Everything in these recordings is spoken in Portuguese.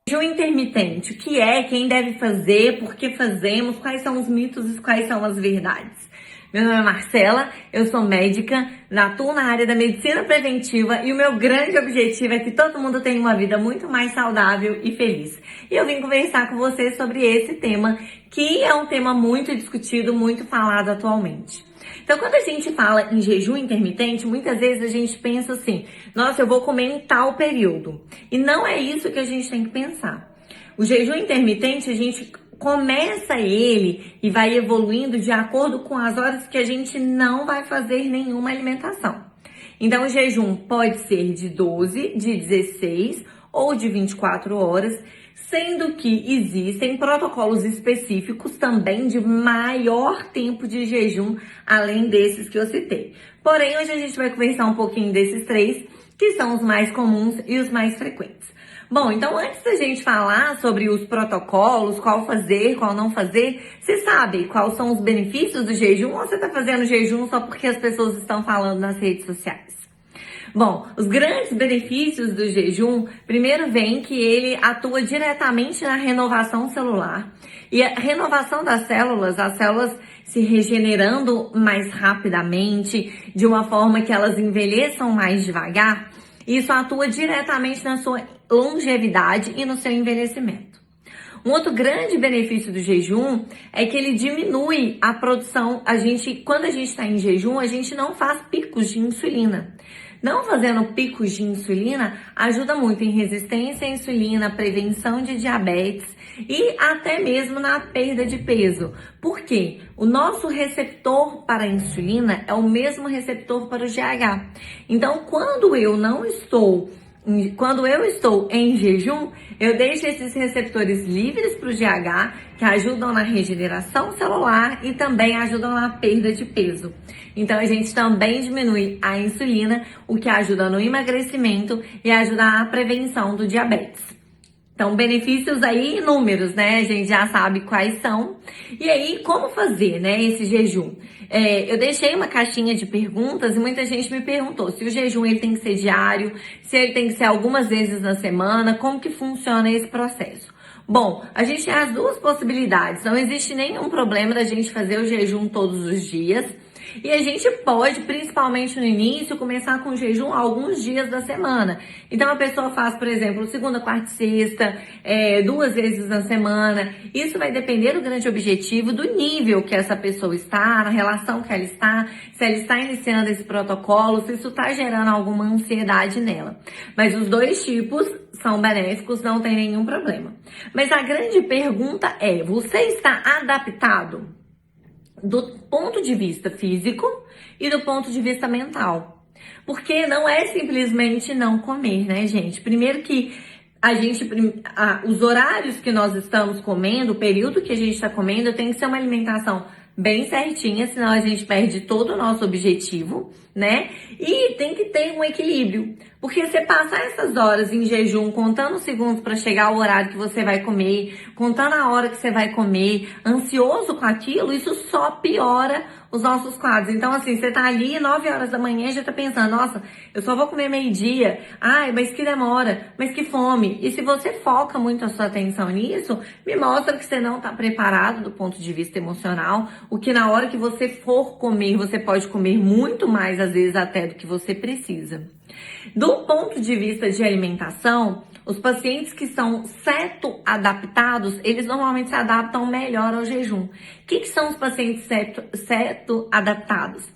Jejum intermitente, o que é, quem deve fazer, por que fazemos, quais são os mitos e quais são as verdades. Meu nome é Marcela, eu sou médica, atuo na área da medicina preventiva e o meu grande objetivo é que todo mundo tenha uma vida muito mais saudável e feliz. E eu vim conversar com você sobre esse tema, que é um tema muito discutido, muito falado atualmente. Então, quando a gente fala em jejum intermitente, muitas vezes a gente pensa assim, nossa, eu vou comer em tal período. E não é isso que a gente tem que pensar. O jejum intermitente, a gente começa ele e vai evoluindo de acordo com as horas que a gente não vai fazer nenhuma alimentação. Então, o jejum pode ser de 12, de 16 ou de 24 horas, sendo que existem protocolos específicos também de maior tempo de jejum, além desses que eu citei. Porém, hoje a gente vai conversar um pouquinho desses três, que são os mais comuns e os mais frequentes. Bom, então antes da gente falar sobre os protocolos, qual fazer, qual não fazer, você sabe quais são os benefícios do jejum ou você está fazendo jejum só porque as pessoas estão falando nas redes sociais? Bom, os grandes benefícios do jejum, primeiro vem que ele atua diretamente na renovação celular. E a renovação das células, as células se regenerando mais rapidamente, de uma forma que elas envelheçam mais devagar, isso atua diretamente na sua longevidade e no seu envelhecimento. Um outro grande benefício do jejum é que ele diminui a produção. Quando a gente está em jejum, a gente não faz picos de insulina. Não fazendo picos de insulina ajuda muito em resistência à insulina, prevenção de diabetes e até mesmo na perda de peso. Por quê? O nosso receptor para a insulina é o mesmo receptor para o GH. Então, quando eu estou em jejum, eu deixo esses receptores livres para o GH, que ajudam na regeneração celular e também ajudam na perda de peso. Então, a gente também diminui a insulina, o que ajuda no emagrecimento e ajuda na prevenção do diabetes. Então, benefícios aí inúmeros, né? A gente já sabe quais são. E aí, como fazer, né, esse jejum? Eu deixei uma caixinha de perguntas e muita gente me perguntou se o jejum ele tem que ser diário, se ele tem que ser algumas vezes na semana, como que funciona esse processo? Bom, a gente tem as duas possibilidades. Não existe nenhum problema da gente fazer o jejum todos os dias. E a gente pode, principalmente no início, começar com jejum alguns dias da semana. Então a pessoa faz, por exemplo, segunda, quarta e sexta, 2 vezes na semana. Isso vai depender do grande objetivo, do nível que essa pessoa está, na relação que ela está, se ela está iniciando esse protocolo, se isso está gerando alguma ansiedade nela. Mas os dois tipos são benéficos, não tem nenhum problema. Mas a grande pergunta é, você está adaptado? Do ponto de vista físico e do ponto de vista mental. Porque não é simplesmente não comer, né, gente? Primeiro que os horários que nós estamos comendo, o período que a gente está comendo, tem que ser uma alimentação bem certinha, senão a gente perde todo o nosso objetivo, né? E tem que ter um equilíbrio, porque você passar essas horas em jejum, contando os segundos para chegar ao horário que você vai comer, contando a hora que você vai comer, ansioso com aquilo, isso só piora os nossos quadros. Então, assim, você tá ali 9 horas da manhã e já tá pensando, nossa, eu só vou comer meio-dia, ai, mas que demora, mas que fome. E se você foca muito a sua atenção nisso, me mostra que você não tá preparado do ponto de vista emocional, o que na hora que você for comer, você pode comer muito mais, às vezes até do que você precisa. Do ponto de vista de alimentação, os pacientes que são cetoadaptados, eles normalmente se adaptam melhor ao jejum. O que são os pacientes cetoadaptados?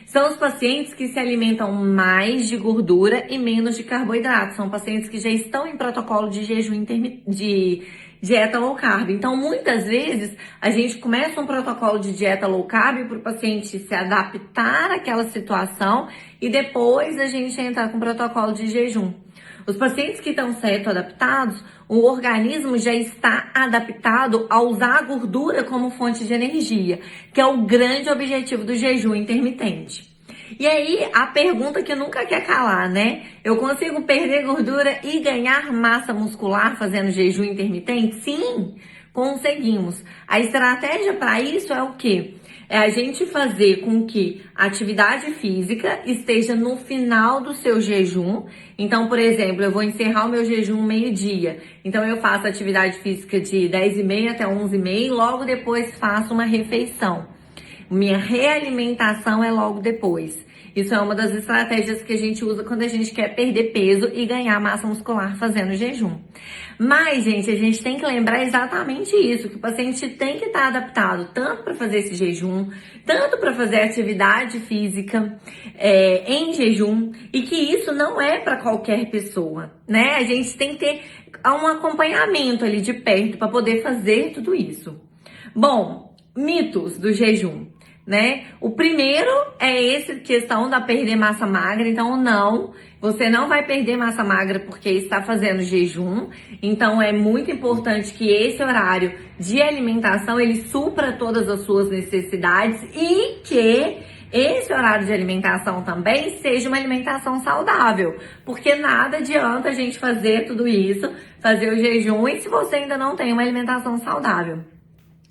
São os pacientes que se alimentam mais de gordura e menos de carboidrato. São pacientes que já estão em protocolo de jejum de dieta low carb. Então, muitas vezes, a gente começa um protocolo de dieta low carb para o paciente se adaptar àquela situação e depois a gente entra com o protocolo de jejum. Os pacientes que estão cetoadaptados, o organismo já está adaptado a usar a gordura como fonte de energia, que é o grande objetivo do jejum intermitente. E aí, a pergunta que nunca quer calar, né? Eu consigo perder gordura e ganhar massa muscular fazendo jejum intermitente? Sim, conseguimos. A estratégia para isso é o quê? é a gente fazer com que a atividade física esteja no final do seu jejum. Então, por exemplo, eu vou encerrar o meu jejum meio-dia. Então, eu faço atividade física de 10h30 até 11h30 e logo depois faço uma refeição. Minha realimentação é logo depois. Isso é uma das estratégias que a gente usa quando a gente quer perder peso e ganhar massa muscular fazendo jejum. Mas, gente, a gente tem que lembrar exatamente isso, que o paciente tem que estar adaptado tanto para fazer esse jejum, tanto para fazer atividade física em jejum, e que isso não é para qualquer pessoa, né? A gente tem que ter um acompanhamento ali de perto para poder fazer tudo isso. Bom, mitos do jejum, né? O primeiro é essa questão da perder massa magra. Então, não, você não vai perder massa magra porque está fazendo jejum. Então, é muito importante que esse horário de alimentação, ele supra todas as suas necessidades e que esse horário de alimentação também seja uma alimentação saudável, porque nada adianta a gente fazer tudo isso, fazer o jejum, e se você ainda não tem uma alimentação saudável.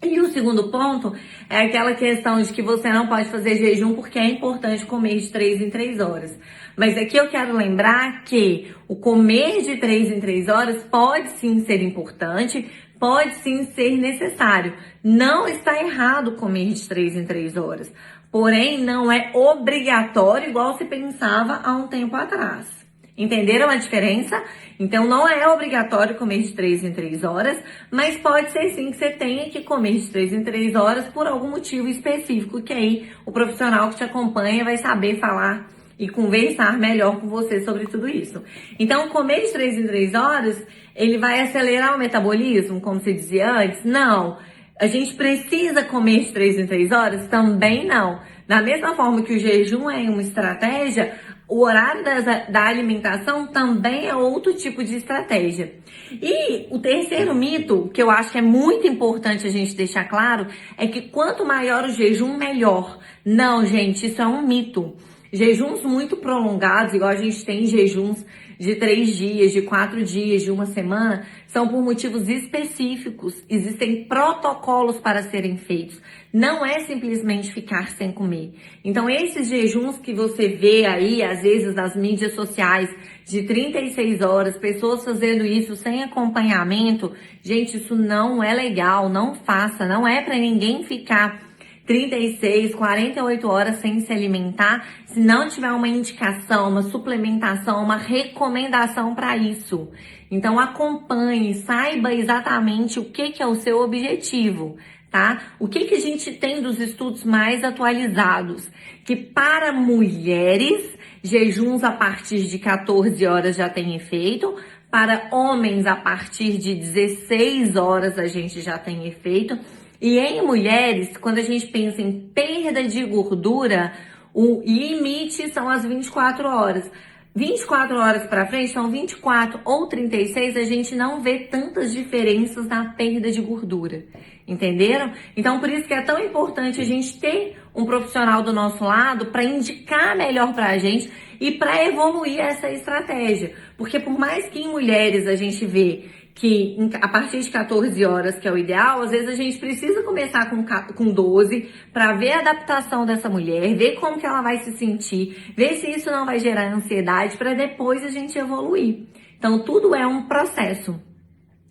E o segundo ponto é aquela questão de que você não pode fazer jejum porque é importante comer de 3 em 3 horas. Mas aqui eu quero lembrar que o comer de 3 em 3 horas pode sim ser importante, pode sim ser necessário. Não está errado comer de 3 em 3 horas. Porém, não é obrigatório igual se pensava há um tempo atrás. Entenderam a diferença? Então, não é obrigatório comer de 3 em 3 horas, mas pode ser sim que você tenha que comer de 3 em 3 horas por algum motivo específico, que aí o profissional que te acompanha vai saber falar e conversar melhor com você sobre tudo isso. Então, comer de 3 em 3 horas, ele vai acelerar o metabolismo, como se dizia antes? Não. A gente precisa comer de 3 em 3 horas? Também não. Da mesma forma que o jejum é uma estratégia, o horário da alimentação também é outro tipo de estratégia. E o terceiro mito, que eu acho que é muito importante a gente deixar claro, é que quanto maior o jejum, melhor. Não, gente, isso é um mito. Jejuns muito prolongados, igual a gente tem jejuns de 3 dias, de 4 dias, de uma semana, são por motivos específicos. Existem protocolos para serem feitos. Não é simplesmente ficar sem comer. Então, esses jejuns que você vê aí, às vezes, nas mídias sociais, de 36 horas, pessoas fazendo isso sem acompanhamento, gente, isso não é legal, não faça, não é para ninguém ficar 36, 48 horas sem se alimentar, se não tiver uma indicação, uma suplementação, uma recomendação para isso. Então acompanhe, saiba exatamente o que é o seu objetivo, tá? O que a gente tem dos estudos mais atualizados? Que para mulheres, jejuns a partir de 14 horas já tem efeito, para homens a partir de 16 horas a gente já tem efeito. E em mulheres, quando a gente pensa em perda de gordura, o limite são as 24 horas. 24 horas para frente, são 24 ou 36, a gente não vê tantas diferenças na perda de gordura. Entenderam? Então, por isso que é tão importante a gente ter um profissional do nosso lado para indicar melhor para a gente e para evoluir essa estratégia. Porque por mais que em mulheres a gente vê que a partir de 14 horas, que é o ideal, às vezes a gente precisa começar com 12 para ver a adaptação dessa mulher, ver como que ela vai se sentir, ver se isso não vai gerar ansiedade para depois a gente evoluir. Então, tudo é um processo.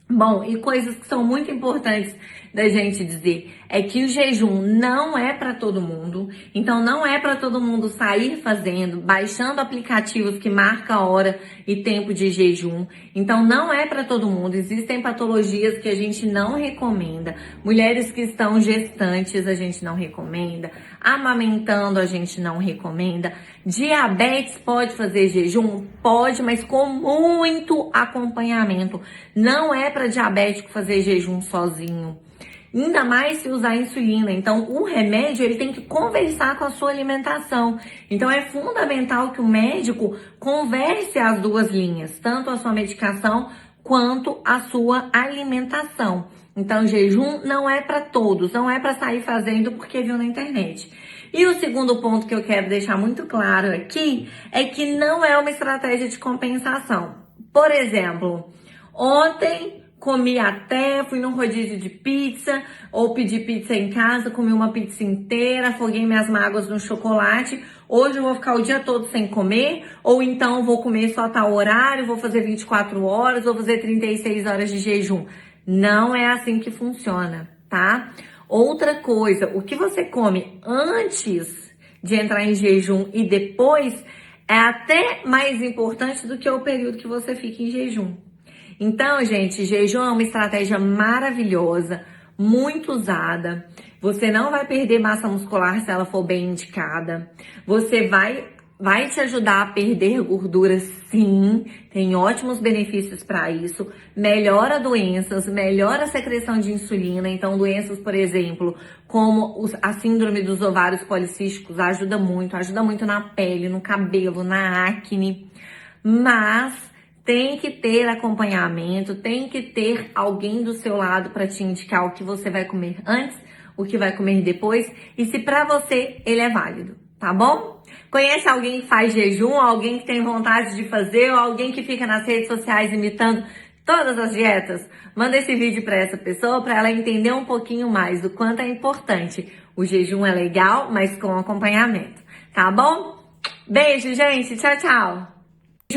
Bom, e coisas que são muito importantes da gente dizer é que o jejum não é para todo mundo. Então, não é para todo mundo sair fazendo, baixando aplicativos que marcam a hora e tempo de jejum. Então, não é para todo mundo. Existem patologias que a gente não recomenda. Mulheres que estão gestantes, a gente não recomenda. Amamentando, a gente não recomenda. Diabetes pode fazer jejum? Pode, mas com muito acompanhamento. Não é para diabético fazer jejum sozinho. Ainda mais se usar insulina. Então, o remédio, ele tem que conversar com a sua alimentação. Então, é fundamental que o médico converse as duas linhas, tanto a sua medicação quanto a sua alimentação. Então, jejum não é para todos, não é para sair fazendo porque viu na internet. E o segundo ponto que eu quero deixar muito claro aqui é que não é uma estratégia de compensação. Por exemplo, ontem, comi até, fui num rodízio de pizza, ou pedi pizza em casa, comi uma pizza inteira, afoguei minhas mágoas no chocolate. Hoje eu vou ficar o dia todo sem comer, ou então vou comer só tal horário, vou fazer 24 horas, vou fazer 36 horas de jejum. Não é assim que funciona, tá? Outra coisa, o que você come antes de entrar em jejum e depois é até mais importante do que o período que você fica em jejum. Então, gente, jejum é uma estratégia maravilhosa, muito usada. Você não vai perder massa muscular se ela for bem indicada. Você vai te ajudar a perder gordura, sim. Tem ótimos benefícios para isso. Melhora doenças, melhora a secreção de insulina. Então, doenças, por exemplo, como a síndrome dos ovários policísticos, ajuda muito na pele, no cabelo, na acne. Mas tem que ter acompanhamento, tem que ter alguém do seu lado para te indicar o que você vai comer antes, o que vai comer depois e se para você ele é válido, tá bom? Conhece alguém que faz jejum, alguém que tem vontade de fazer ou alguém que fica nas redes sociais imitando todas as dietas? Manda esse vídeo para essa pessoa para ela entender um pouquinho mais do quanto é importante. O jejum é legal, mas com acompanhamento, tá bom? Beijo, gente. Tchau, tchau.